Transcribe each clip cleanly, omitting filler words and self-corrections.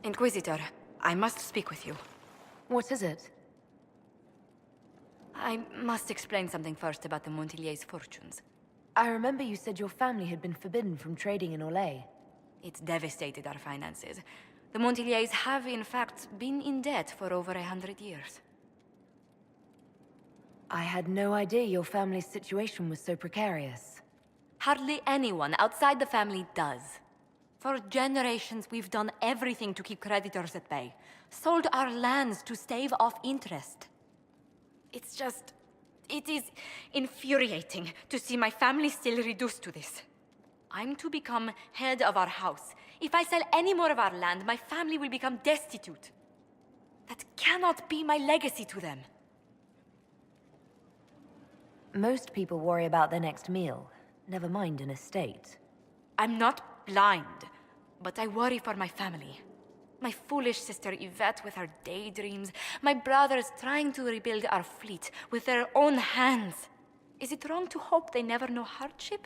Inquisitor, I must speak with you. What is it? I must explain something first about the Montilier's fortunes. I remember you said your family had been forbidden from trading in Orlais. It's devastated our finances. The Montilier's have, in fact, been in debt for over 100 years. I had no idea your family's situation was so precarious. Hardly anyone outside the family does. For generations, we've done everything to keep creditors at bay. Sold our lands to stave off interest. It is infuriating to see my family still reduced to this. I'm to become head of our house. If I sell any more of our land, my family will become destitute. That cannot be my legacy to them. Most people worry about their next meal, never mind an estate. I'm not blind, but I worry for my family. My foolish sister Yvette with her daydreams. My brothers trying to rebuild our fleet with their own hands. Is it wrong to hope they never know hardship?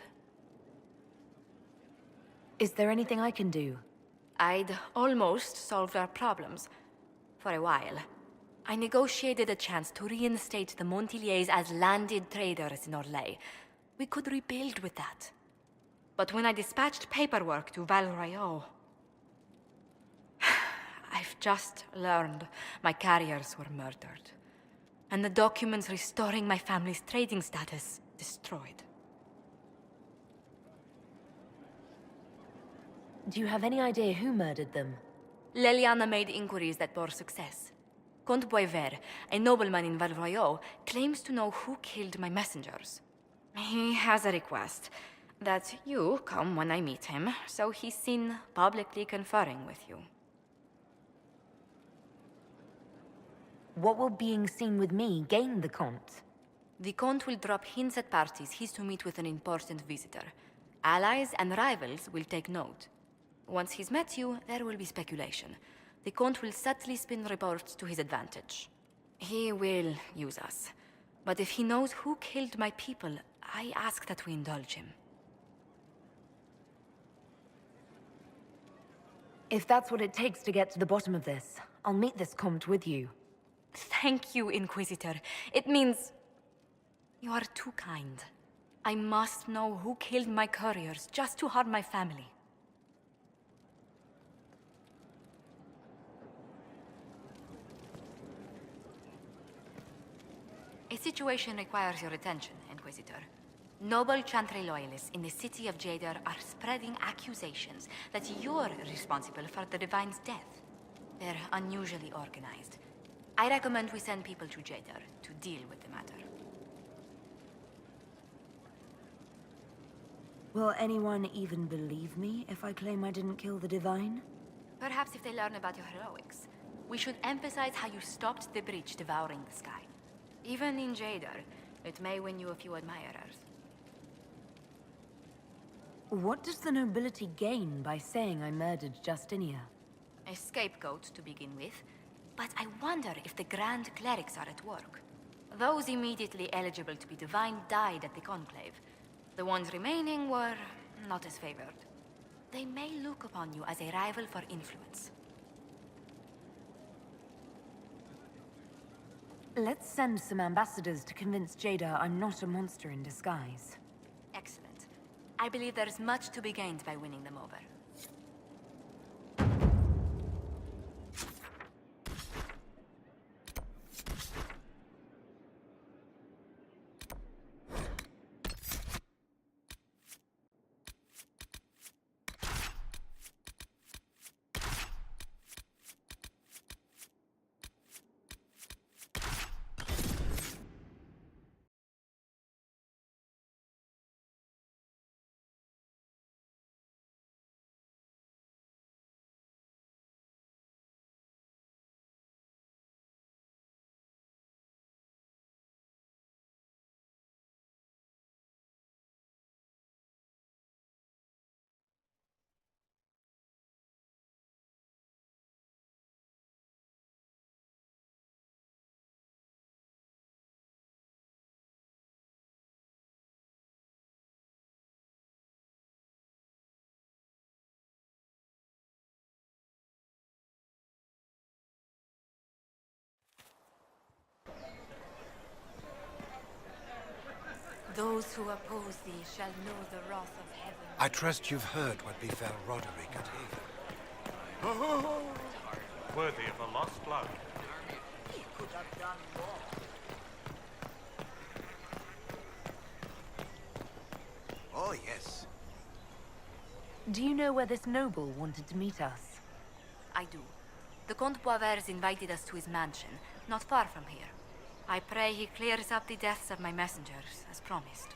Is there anything I can do? I'd almost solved our problems. For a while. I negotiated a chance to reinstate the Montiliers as landed traders in Orlais. We could rebuild with that. But when I dispatched paperwork to Val Royeaux, I've just learned my carriers were murdered. And the documents restoring my family's trading status destroyed. Do you have any idea who murdered them? Leliana made inquiries that bore success. Comte Boisvert, a nobleman in Val Royeaux, claims to know who killed my messengers. He has a request that you come when I meet him, so he's seen publicly conferring with you. What will being seen with me gain the Comte? The Comte will drop hints at parties he's to meet with an important visitor. Allies and rivals will take note. Once he's met you, there will be speculation. The Comte will subtly spin reports to his advantage. He will use us. But if he knows who killed my people, I ask that we indulge him. If that's what it takes to get to the bottom of this, I'll meet this Comte with you. Thank you, Inquisitor. It means... you are too kind. I must know who killed my couriers just to harm my family. A situation requires your attention, Inquisitor. Noble Chantry loyalists in the city of Jadar are spreading accusations that you're responsible for the Divine's death. They're unusually organized. I recommend we send people to Jadar to deal with the matter. Will anyone even believe me if I claim I didn't kill the Divine? Perhaps if they learn about your heroics. We should emphasize how you stopped the breach devouring the sky. Even in Jadar, it may win you a few admirers. What does the nobility gain by saying I murdered Justinia? A scapegoat to begin with, but I wonder if the Grand Clerics are at work. Those immediately eligible to be divine died at the Conclave. The ones remaining were not as favored. They may look upon you as a rival for influence. Let's send some ambassadors to convince Jada I'm not a monster in disguise. Excellent. I believe there's much to be gained by winning them over. Those who oppose thee shall know the wrath of heaven. I trust you've heard what befell Roderick at Haven. Worthy of a lost love. He could have done more. Oh, yes. Do you know where this noble wanted to meet us? I do. The Comte Boisvert invited us to his mansion, not far from here. I pray he clears up the deaths of my messengers, as promised.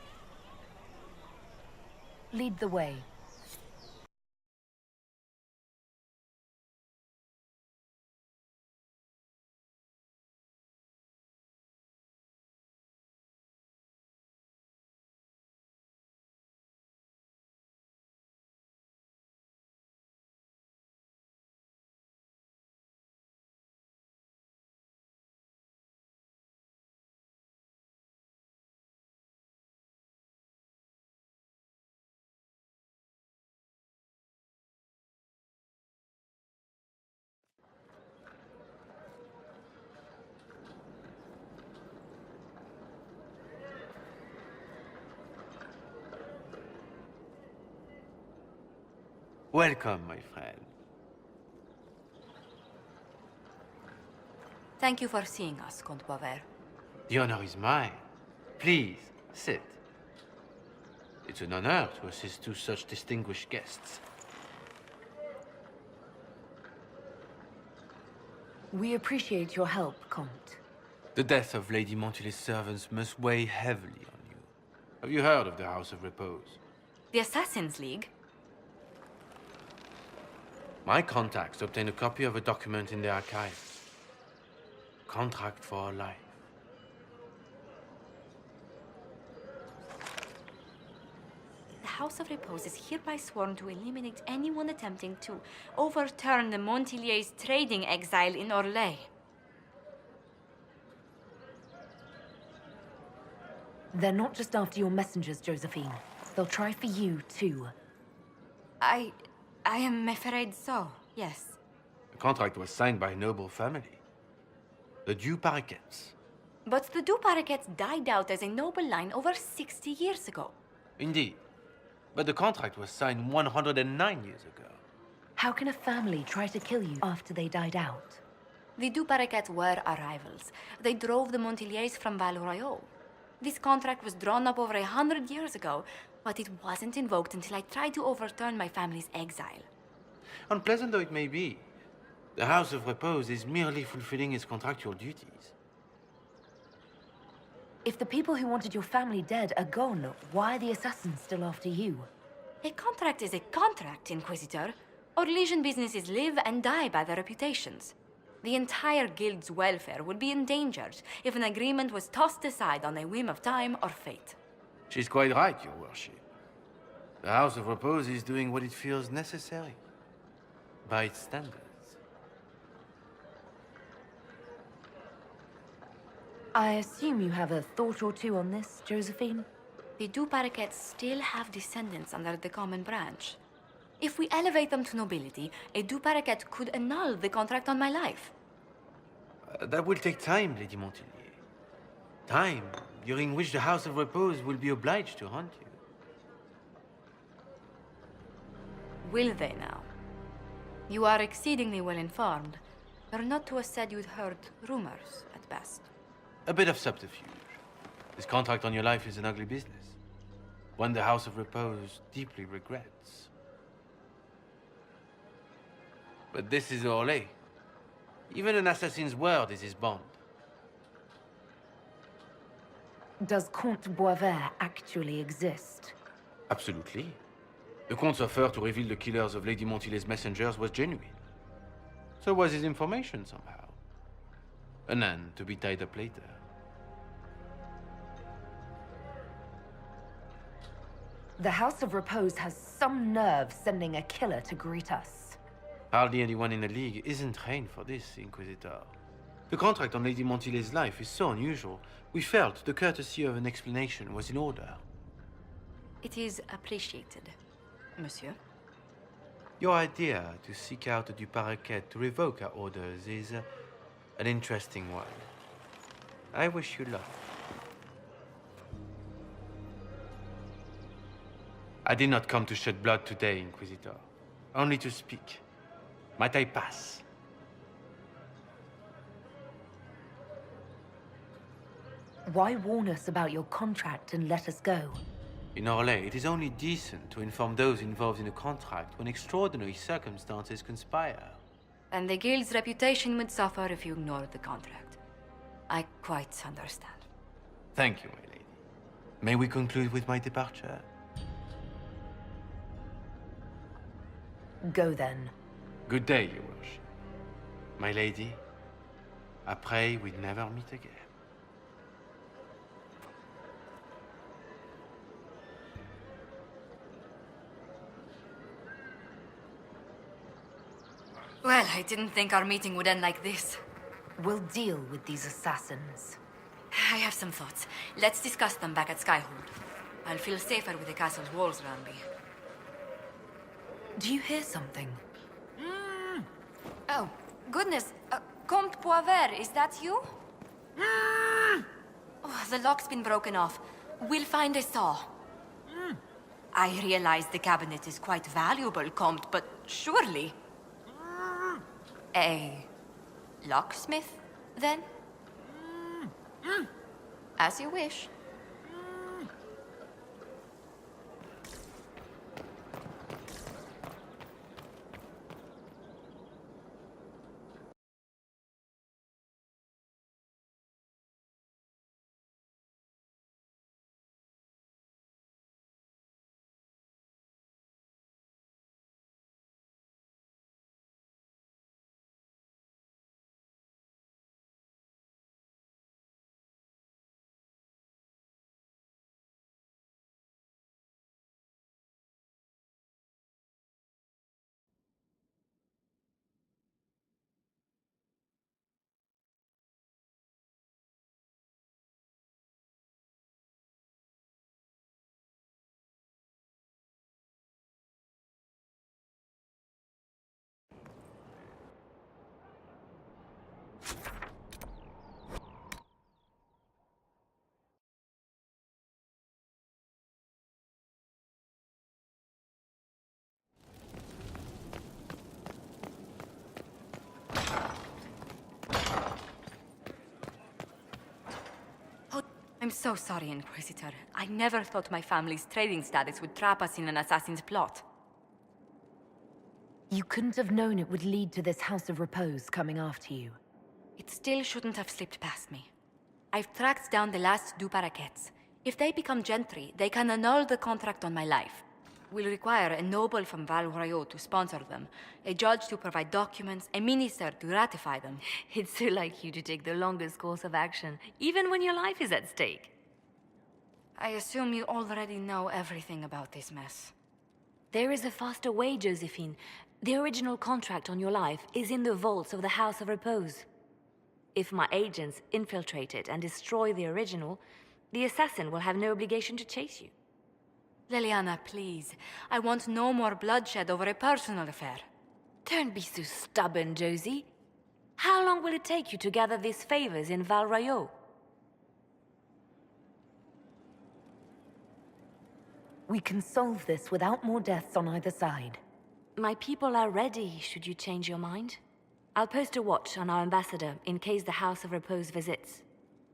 Lead the way. Welcome, my friend. Thank you for seeing us, Comte Boisvert. The honor is mine. Please, sit. It's an honor to assist two such distinguished guests. We appreciate your help, Comte. The death of Lady Montily's servants must weigh heavily on you. Have you heard of the House of Repose? The Assassin's League? My contacts obtained a copy of a document in the archives. Contract for life. The House of Repose is hereby sworn to eliminate anyone attempting to overturn the Montiliers' trading exile in Orlais. They're not just after your messengers, Josephine. They'll try for you, too. I am afraid so, yes. The contract was signed by a noble family. The Du Paraquets. But the Du Paraquets died out as a noble line over 60 years ago. Indeed. But the contract was signed 109 years ago. How can a family try to kill you after they died out? The Du Paraquets were our rivals. They drove the Montiliers from Val Royal. This contract was drawn up over 100 years ago, but it wasn't invoked until I tried to overturn my family's exile. Unpleasant though it may be, the House of Repose is merely fulfilling its contractual duties. If the people who wanted your family dead are gone, why are the assassins still after you? A contract is a contract, Inquisitor. Orlesian businesses live and die by their reputations. The entire guild's welfare would be endangered if an agreement was tossed aside on a whim of time or fate. She's quite right, Your Worship. The House of Repose is doing what it feels necessary, by its standards. I assume you have a thought or two on this, Josephine? The Du Paraquets still have descendants under the common branch. If we elevate them to nobility, a Du Paraquet could annul the contract on my life. That will take time, Lady Montilyet. Time during which the House of Repose will be obliged to hunt you. Will they now? You are exceedingly well informed. You're not to have said you'd heard rumors, at best. A bit of subterfuge. This contract on your life is an ugly business. One the House of Repose deeply regrets. But this is Orlais. Even an assassin's word is his bond. Does Comte Boisvert actually exist? Absolutely. The Comte's offer to reveal the killers of Lady Montily's messengers was genuine. So was his information somehow. An end to be tied up later. The House of Repose has some nerve sending a killer to greet us. Hardly anyone in the League isn't trained for this, Inquisitor. The contract on Lady Montily's life is so unusual, we felt the courtesy of an explanation was in order. It is appreciated, monsieur. Your idea to seek out the Du Paraquet to revoke our orders is an interesting one. I wish you luck. I did not come to shed blood today, Inquisitor. Only to speak. Might I pass? Why warn us about your contract and let us go? In Orlais, it is only decent to inform those involved in a contract when extraordinary circumstances conspire. And the guild's reputation would suffer if you ignored the contract. I quite understand. Thank you, my lady. May we conclude with my departure? Go then. Good day, Your Worship. My lady, I pray we never meet again. Well, I didn't think our meeting would end like this. We'll deal with these assassins. I have some thoughts. Let's discuss them back at Skyhold. I'll feel safer with the castle's walls around me. Do you hear something? Oh, goodness. Comte Poivert, is that you? Oh, the lock's been broken off. We'll find a saw. I realize the cabinet is quite valuable, Comte, but surely... A locksmith, then? As you wish. I'm so sorry, Inquisitor. I never thought my family's trading status would trap us in an assassin's plot. You couldn't have known it would lead to this House of Repose coming after you. It still shouldn't have slipped past me. I've tracked down the last two paraquets. If they become gentry, they can annul the contract on my life. We'll require a noble from Val Royaux to sponsor them, a judge to provide documents, a minister to ratify them. It's so like you to take the longest course of action, even when your life is at stake. I assume you already know everything about this mess. There is a faster way, Josephine. The original contract on your life is in the vaults of the House of Repose. If my agents infiltrate it and destroy the original, the assassin will have no obligation to chase you. Leliana, please. I want no more bloodshed over a personal affair. Don't be so stubborn, Josie. How long will it take you to gather these favors in Val Royaux? We can solve this without more deaths on either side. My people are ready, should you change your mind. I'll post a watch on our ambassador in case the House of Repose visits.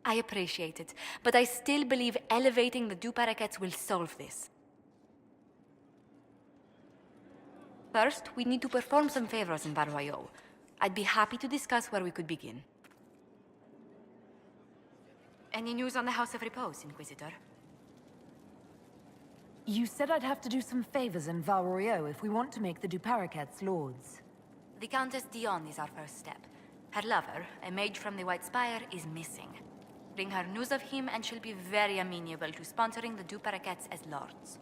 I appreciate it, but I still believe elevating the two paraquets will solve this. First, we need to perform some favors in Val Royaux. I'd be happy to discuss where we could begin. Any news on the House of Repose, Inquisitor? You said I'd have to do some favors in Val Royaux if we want to make the Duparakets lords. The Countess Dion is our first step. Her lover, a mage from the White Spire, is missing. Bring her news of him and she'll be very amenable to sponsoring the Duparakets as lords.